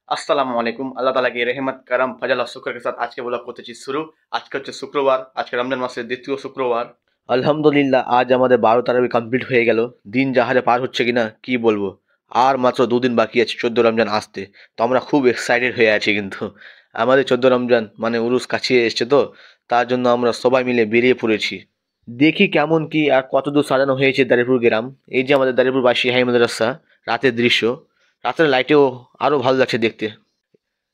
अस्सलाम वालेकुम। अल्लाह ताला की रहमत करम फजल और शुक्र के साथ आज के ब्लॉग করতেছি শুরু। আজকে হচ্ছে শুক্রবার, আজকে রমজান মাসের দ্বিতীয় শুক্রবার। আলহামদুলিল্লাহ আজ আমাদের 12 তারাবি কমপ্লিট হয়ে গেল। দিন যাহারে পার হচ্ছে কিনা কি বলবো। আর মাত্র 2 দিন বাকি আছে 14 রমজান আসতে। তো আমরা খুব এক্সাইটেড হয়ে আছি কিন্তু আমাদের 14 রমজান মানে উরুস কাছে এসেছে, তো তার জন্য আমরা সবাই মিলে বেরিয়ে পড়েছি। দেখি কেমন কি আর কতদূর সাজানো হয়েছে দারিপুর গ্রাম। এই যে আমাদের দারিপুর বাসী হাই মাদ্রাসা, রাতের দৃশ্য, রাতের লাইটেও আরো ভালো লাগছে দেখতে।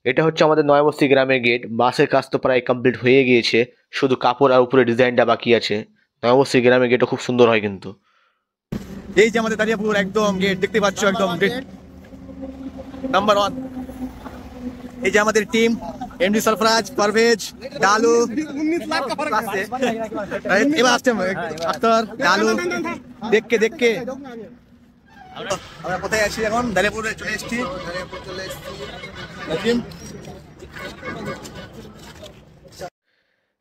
এটা হচ্ছে আমাদের নয়াবস্তি গ্রামের গেট। বাসের কাজ তো প্রায় কমপ্লিট হয়ে গিয়েছে, শুধু কাপড় আর উপরে ডিজাইনটা বাকি আছে। নয়াবস্তি গ্রামের গেটও খুব সুন্দর হয় কিন্তু। এই যে আমাদের দারিয়াপুর একদম গেট দেখতে পাচ্ছ, একদম গেট নাম্বার 1। এই যে আমাদের টিম, এমডি সরফরাজ, পারভেজ, ডালু, 19 লাখ का फर्क है। এবার আসছে আখতার, ডালু, দেখকে আমরা কোথায় আছি এখন? দারিয়াপুরে চলে এসেছি।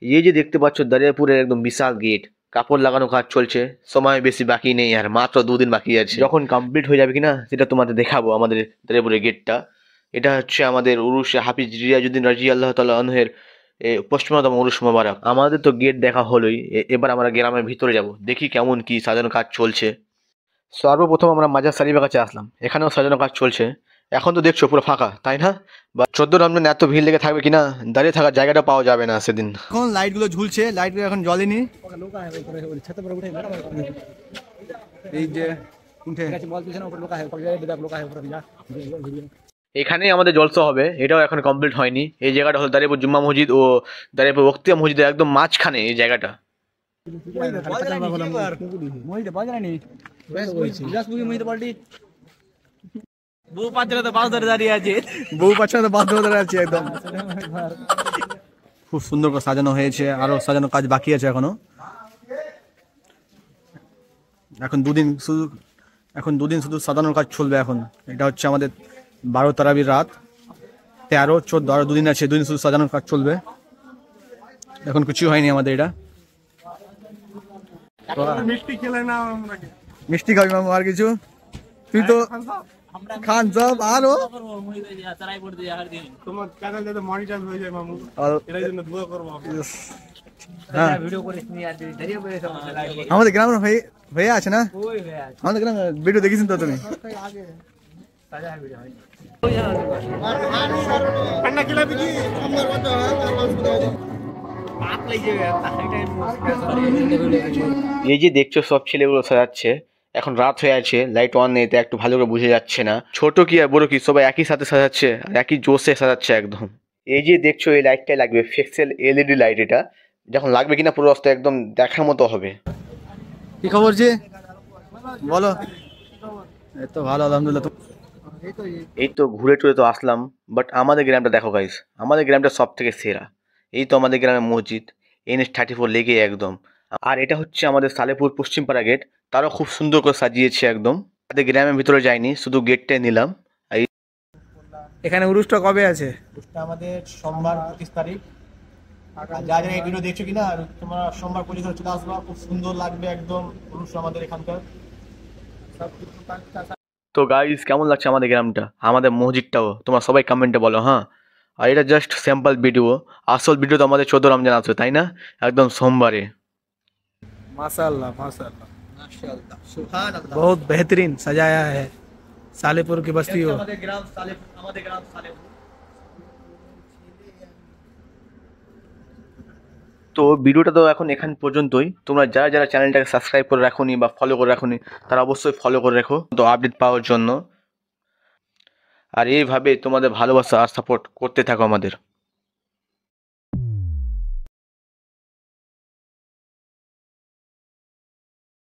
এই যে দেখতে পাচ্ছ দারিয়াপুরের একদম বিশাল গেট, কাপড় লাগানো কাজ চলছে, সময় বেশি বাকি নেই আর মাত্র 2 দিন বাকি আছে। যখন কমপ্লিট হয়ে যাবে কিনা সেটা তোমাদের দেখাবো আমাদের দারিয়াপুরের গেটটা। এটা হচ্ছে আমাদের উরুস হাফিজ রিয়াজউদ্দিন রাজি আল্লাহ তাআলা আনহুর 55তম উরুস মোবারক। আমাদের তো গেট দেখা হলোই, এবার আমরা গ্রামের ভিতরে যাব, দেখি কেমন কি সাজানো কাজ চলছে। সর্বপ্রথম আমরা মাজার শরীফের কাছে আসলাম, এখানেও সাজানো কাজ চলছে। এখন তো দেখছো পুরো ফাঁকা, তাই না? বা 14 রমজান এত ভিড় লেগে থাকবে কিনা, দাঁড়িয়ে থাকার জায়গাটা পাওয়া যাবে না সেদিন। এখন লাইট গুলো ঝুলছে, লাইট গুলো এখন জ্বলেনি। এই যে এখানেই আমাদের জলসা হবে, এটাও এখন কমপ্লিট হয়নি। এই জায়গাটা হলো দারিপুর জুম্মা মসজিদ ও দারিপুর বক্তিয়া মসজিদের একদম মাঝখানে এই জায়গাটা। বউ পাচ্ছাটা তো বাস ধরে দাঁড়িয়ে আছে একদম। খুব সুন্দর করে সাজানো হয়েছে, আরো সাজানো কাজ বাকি আছে এখনো। এখন দুদিন শুধু সাজানোর কাজ চলবে এখন। এটা হচ্ছে আমাদের 12 তারাবির রাত, 13, 14 আরো 2 দিন আছে। 2 দিন শুধু সাজানোর কাজ চলবে, এখন কিছু হয়নি আমাদের। এটা মিষ্টি খাবি মামু, আর কিছু? তুই তো খান সব। আরো আমাদের গ্রামের হয়ে আছে না? আমাদের গ্রামে ভিডিও দেখেছেন তো তুমি? এই যে দেখছো সব ছেলেগুলো সাজাচ্ছে, এখন রাত হয়ে আছে, লাইট অন নেই, তাই একটু ভালো করে বোঝা যাচ্ছে না। ছোট কি আর বড় কি সবাই একই সাথে সাজাচ্ছে আর একই জোশে সাজাচ্ছে একদম। এই যে দেখছো এই লাইটটাই লাগবে, ফিক্সেল এলইডি লাইট। এটা যখন লাগবে কিনা পুরো রাস্তা একদম দেখার মতো হবে। কি খবর জি, বলো? এই তো ভালো, আলহামদুলিল্লাহ। এই তো ঘুরে টুরে তো আসলাম, বাট আমাদের গ্রামটা দেখো গাইস, আমাদের গ্রামটা সব থেকে সেরা। এই তো আমাদের গ্রামের মসজিদ, NH-34 লেগে একদম। আর এটা হচ্ছে আমাদের সালেপুর পশ্চিমপাড়া গেট, তারও খুব সুন্দর করে সাজিয়েছে একদম। আমাদের গ্রামের ভিতরে যাইনি, শুধু গেটটাই নিলাম। এখানে উরুসটা কবে আছে? আমাদের সোমবার 25 তারিখ। যারা এই ভিডিও দেখছো কিনা তোমরা সোমবার 25 তারিখ চলে আসবা, খুব সুন্দর লাগবে একদম উরুস আমাদের এখানকার। তো গাইস কেমন লাগছে আমাদের গ্রামটা, আমাদের মসজিদটাও, তোমরা সবাই কমেন্টে বলো হ্যাঁ। আর এটা জাস্ট স্যাম্পল ভিডিও, আসল ভিডিও তো আমাদের 14 রমজান আছে, তাই না? একদম সোমবারে। माशाअल्लाह माशाअल्लाह माशाअल्लाह सुभान अल्लाह, बहुत बेहतरीन सजाया है सालेपुर की बस्ती हो। আমাদের গ্রাম সালেপুর। তো ভিডিওটা তো এখন এখান পর্যন্তই। তোমরা যারা যারা চ্যানেলটাকে সাবস্ক্রাইব করে রাখোনি বা ফলো করে রাখোনি, তারা অবশ্যই ফলো করে রেখো তো আপডেট পাওয়ার জন্য। আর এইভাবে তোমাদের ভালোবাসা আর সাপোর্ট করতে থাকো আমাদের।